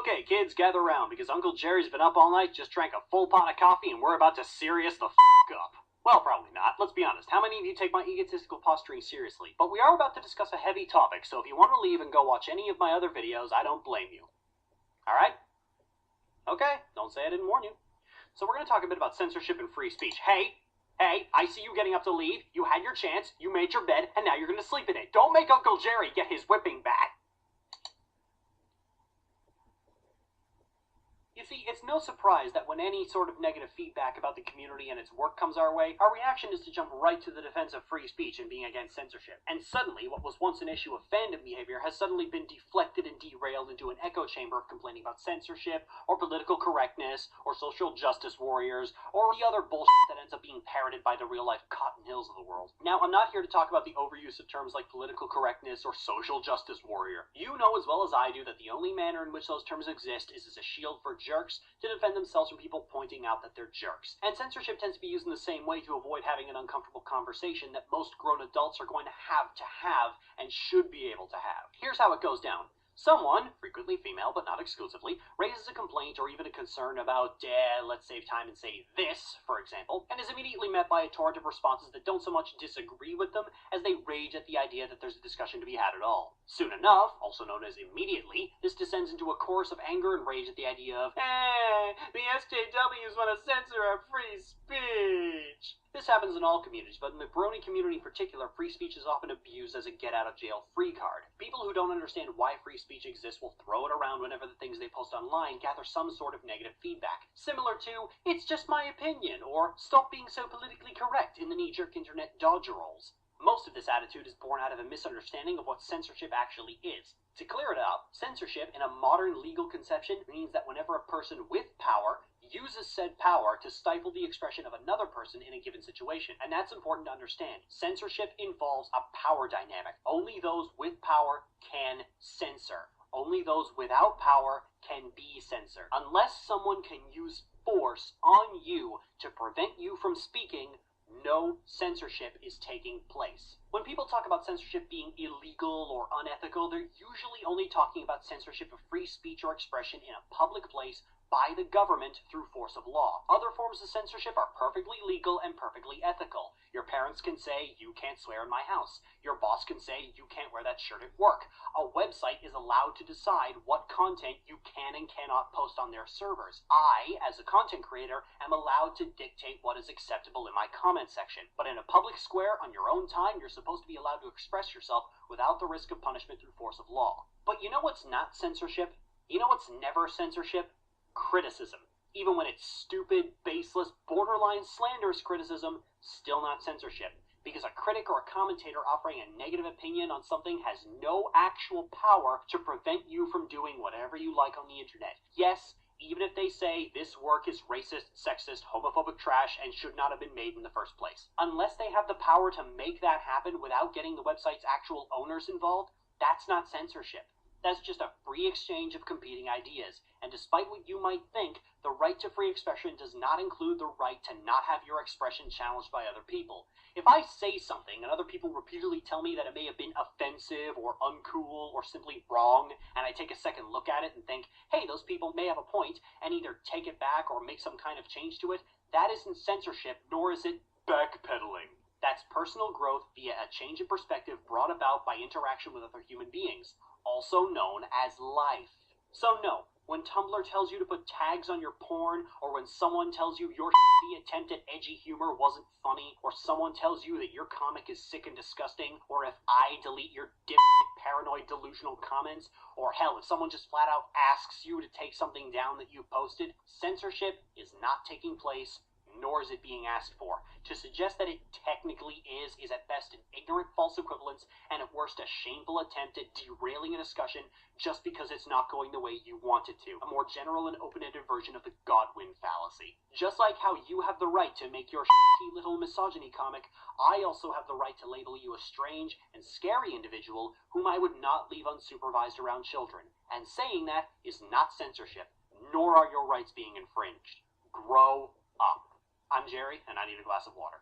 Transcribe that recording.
Okay, kids, gather around, because Uncle Jerry's been up all night, just drank a full pot of coffee, and we're about to serious the up. Well, probably not. Let's be honest. How many of you take my egotistical posturing seriously? But we are about to discuss a heavy topic, so if you want to leave and go watch any of my other videos, I don't blame you. Alright? Okay, don't say I didn't warn you. So we're going to talk a bit about censorship and free speech. Hey, I see you getting up to leave. You had your chance, you made your bed, and now you're going to sleep in it. Don't make Uncle Jerry get his whipping back. You see, it's no surprise that when any sort of negative feedback about the community and its work comes our way, our reaction is to jump right to the defense of free speech and being against censorship. And suddenly, what was once an issue of fandom behavior has suddenly been deflected and derailed into an echo chamber of complaining about censorship, or political correctness, or social justice warriors, or the other bullshit that ends up being parroted by the real-life Cotton Hills of the world. Now, I'm not here to talk about the overuse of terms like political correctness or social justice warrior. You know as well as I do that the only manner in which those terms exist is as a shield for jerks to defend themselves from people pointing out that they're jerks. And censorship tends to be used in the same way to avoid having an uncomfortable conversation that most grown adults are going to have and should be able to have. Here's how it goes down. Someone, frequently female but not exclusively, raises a complaint or even a concern about, let's save time and say this, for example, and is immediately met by a torrent of responses that don't so much disagree with them as they rage at the idea that there's a discussion to be had at all. Soon enough, also known as immediately, this descends into a chorus of anger and rage at the idea of, the SJWs want to censor our free speech. This happens in all communities, but in the brony community in particular, free speech is often abused as a get-out-of-jail-free card. People who don't understand why free speech exists will throw it around whenever the things they post online gather some sort of negative feedback. Similar to, it's just my opinion, or stop being so politically correct in the knee-jerk internet dodger rolls. Most of this attitude is born out of a misunderstanding of what censorship actually is. To clear it up, censorship in a modern legal conception means that whenever a person with power uses said power to stifle the expression of another person in a given situation. And that's important to understand. Censorship involves a power dynamic. Only those with power can censor. Only those without power can be censored. Unless someone can use force on you to prevent you from speaking, no censorship is taking place. When people talk about censorship being illegal or unethical, they're usually only talking about censorship of free speech or expression in a public place by the government through force of law. Other forms of censorship are perfectly legal and perfectly ethical. Your parents can say, you can't swear in my house. Your boss can say, you can't wear that shirt at work. A website is allowed to decide what content you can and cannot post on their servers. I, as a content creator, am allowed to dictate what is acceptable in my comment section. But in a public square, on your own time, you're supposed to be allowed to express yourself without the risk of punishment through force of law. But you know what's not censorship? You know what's never censorship? Criticism. Even when it's stupid, baseless, borderline slanderous criticism, still not censorship. Because a critic or a commentator offering a negative opinion on something has no actual power to prevent you from doing whatever you like on the internet. Yes, even if they say this work is racist, sexist, homophobic trash, and should not have been made in the first place. Unless they have the power to make that happen without getting the website's actual owners involved, that's not censorship. That's just a free exchange of competing ideas. And despite what you might think, the right to free expression does not include the right to not have your expression challenged by other people. If I say something and other people repeatedly tell me that it may have been offensive or uncool or simply wrong, and I take a second look at it and think, hey, those people may have a point, and either take it back or make some kind of change to it, that isn't censorship, nor is it backpedaling. That's personal growth via a change in perspective brought about by interaction with other human beings, also known as life. So no, when Tumblr tells you to put tags on your porn, or when someone tells you your shitty attempt at edgy humor wasn't funny, or someone tells you that your comic is sick and disgusting, or if I delete your paranoid delusional comments, or hell, if someone just flat out asks you to take something down that you posted, censorship is not taking place, nor is it being asked for. To suggest that it technically is at best an ignorant false equivalence, and at worst a shameful attempt at derailing a discussion just because it's not going the way you want it to. A more general and open-ended version of the Godwin fallacy. Just like how you have the right to make your shitty little misogyny comic, I also have the right to label you a strange and scary individual whom I would not leave unsupervised around children. And saying that is not censorship, nor are your rights being infringed. Grow up. I'm Jerry, and I need a glass of water.